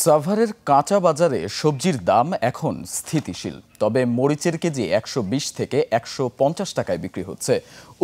সাভারের কাঁচা বাজারে সবজির দাম এখন স্থিতিশীল, তবে মরিচের কেজি ১২০ থেকে ১৫০ টাকায় বিক্রি হচ্ছে।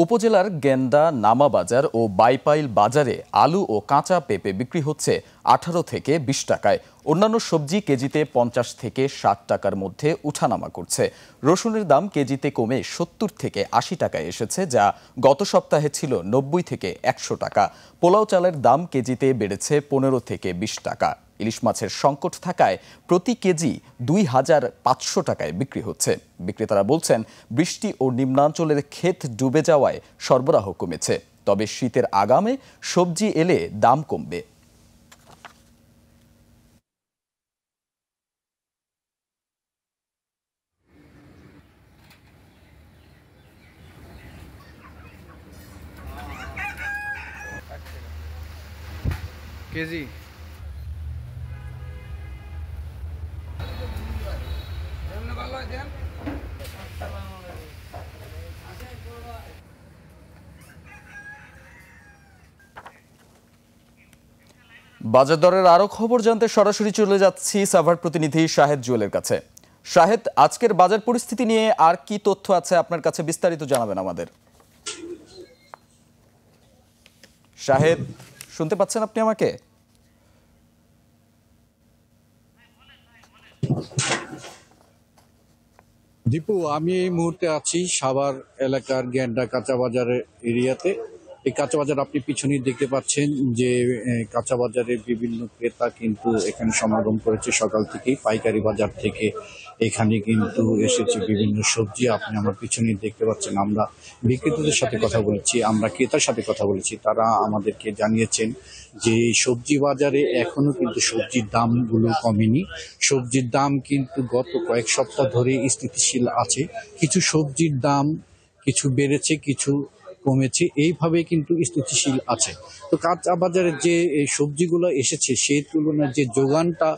উপজেলার গেন্দা, নামা বাজার ও বাইপাইল বাজারে আলু ও কাঁচা পেঁপে বিক্রি হচ্ছে ১৮ থেকে ২০ টাকায়। অন্যান্য সবজি কেজিতে ৫০ থেকে ৬০ টাকার মধ্যে উঠানামা করছে। রসুনের দাম কেজিতে কমে ৭০ থেকে ৮০ টাকায় এসেছে, যা গত সপ্তাহে ছিল ৯০ থেকে ১০০ টাকা। পোলাও চালের দাম কেজিতে বেড়েছে ১৫ থেকে ২০ টাকা। ইলিশ মাছের সংকট থাকায় প্রতি কেজি ২,৫০০ টাকায় বিক্রি হচ্ছে। বিক্রেতারা বলছেন, বৃষ্টি ও নিম্নাঞ্চলের ক্ষেত ডুবে যাওয়ায় সরবরাহ কমেছে, তবে শীতের আগামে সবজি এলে দাম কমবে। কেজি বাজার দরের আরো খবর জানতে সরাসরি চলে যাচ্ছি সাভার প্রতিনিধি শাহেদ জুয়েলের কাছে। শাহেদ, আজকের বাজার পরিস্থিতি নিয়ে আর কি তথ্য আছে আপনার কাছে, বিস্তারিত জানাবেন আমাদের। শাহেদ, শুনতে পাচ্ছেন আপনি আমাকে? দীপু, আমি এই মুহূর্তে আছি সাভার এলাকার গেন্ডা কাঁচা বাজারের এরিয়াতে। এই কাঁচা বাজার আপনি পিছনেই দেখতে পাচ্ছেন যে কাঁচা বাজারের বিভিন্ন ক্রেতা কিন্তু এখানে সমাগম করেছে সকাল থেকেই। পাইকারি বাজার থেকে এখানে কিন্তু এসেছে বিভিন্ন সবজি। আপনি আমার পিছনেই দেখতে পাচ্ছেন। আমরা বিক্রেতাদের সাথে কথা বলেছি, আমরা ক্রেতার সাথে কথা বলেছি। তারা আমাদেরকে জানিয়েছেন যে সবজি বাজারে এখনো কিন্তু সবজির দামগুলো কমেনি। সবজির দাম কিন্তু গত কয়েক সপ্তাহ ধরে স্থিতিশীল আছে। কিছু সবজির দাম কিছু বেড়েছে, কিছু কমেছে, এইভাবে কিন্তু স্থিতিশীল আছে। তো কাঁচা বাজারে যে এই সবজিগুলো এসেছে সেই তুলনায় যে যোগানটা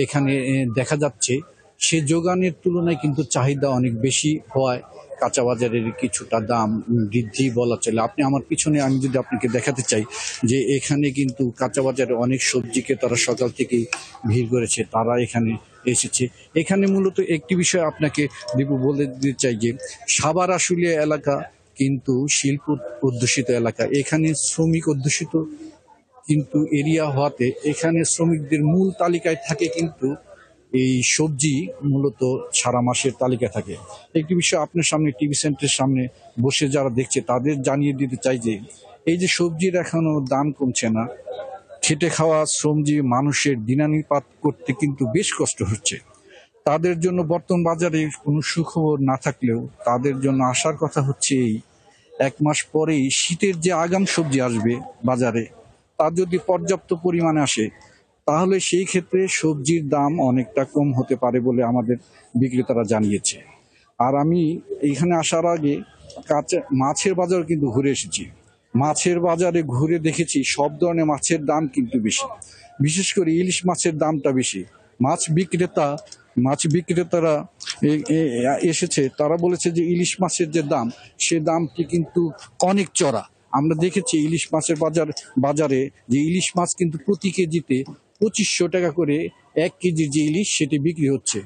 এখানে দেখা যাচ্ছে, সে যোগানের তুলনায় কিন্তু চাহিদা অনেক বেশি হওয়ায় কাঁচা বাজারের কিছুটা দাম বৃদ্ধি বলা চলে। আপনি আমার পিছনে, আমি যদি আপনাকে দেখাতে চাই যে এখানে কিন্তু কাঁচা বাজারে অনেক সবজিকে তারা সকাল থেকেই ভিড় করেছে, তারা এখানে এসেছে। এখানে মূলত একটি বিষয় আপনাকে দীপু বলে দিতে চাই যে সাভার আশুলিয়া এলাকা কিন্তু শিল্প অধ্যুষিত এলাকা। এখানে শ্রমিক অধ্যুষিত কিন্তু এরিয়া হওয়াতে এখানে শ্রমিকদের মূল তালিকায় থাকে কিন্তু এই সবজি মূলত সারা মাসের তালিকায় থাকে। একটি বিষয় আপনার সামনে টিভি সেন্টারের সামনে বসে যারা দেখছে তাদের জানিয়ে দিতে চাই যে এই যে সবজির এখনো দাম কমছে না, খেটে খাওয়া শ্রমজীবী মানুষের দিনানুপাত করতে কিন্তু বেশ কষ্ট হচ্ছে। তাদের জন্য বর্তমান বাজারে কোনো সুখবর না থাকলেও তাদের জন্য আসার কথা হচ্ছে এই এক মাস পরেই শীতের যে আগাম সবজি আসবে বাজারে, তা যদি পর্যাপ্ত পরিমাণে আসে তাহলে সেই ক্ষেত্রে সবজির দাম অনেকটা কম হতে পারে বলে আমাদের বিক্রেতারা জানিয়েছে। আর আমি এইখানে আসার আগে কাঁচা মাছের বাজার কিন্তু ঘুরে এসেছি। মাছের বাজারে ঘুরে দেখেছি সব ধরনের মাছের দাম কিন্তু বেশি, বিশেষ করে ইলিশ মাছের দামটা বেশি। মাছ বিক্রেতারা এসেছে, তারা বলেছে যে ইলিশ মাছের যে দাম, সে দামটি কিন্তু অনেক চড়া। আমরা দেখেছি ইলিশ মাছের বাজারে যে ইলিশ মাছ কিন্তু প্রতি কেজিতে ২৫০০ টাকা করে ১ কেজি যে ইলিশ সেটি বিক্রি হচ্ছে।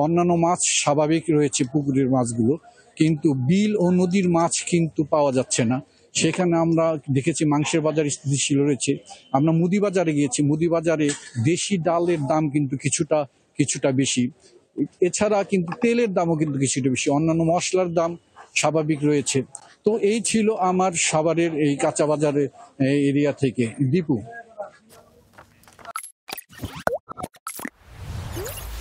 অন্যান্য মাছ স্বাভাবিক রয়েছে, পুকুরের মাছগুলো, কিন্তু বিল ও নদীর মাছ কিন্তু পাওয়া যাচ্ছে না। সেখানে আমরা দেখেছি মাংসের বাজার স্থিতিশীল রয়েছে। আমরা মুদি বাজারে গিয়েছি, মুদি বাজারে দেশি ডালের দাম কিন্তু কিছুটা বেশি। এছাড়া কিন্তু তেলের দামও কিন্তু কিছুটা বেশি, অন্যান্য মশলার দাম স্বাভাবিক রয়েছে। তো এই ছিল আমার সাভারের এই কাঁচা বাজারের এরিয়া থেকে দীপু।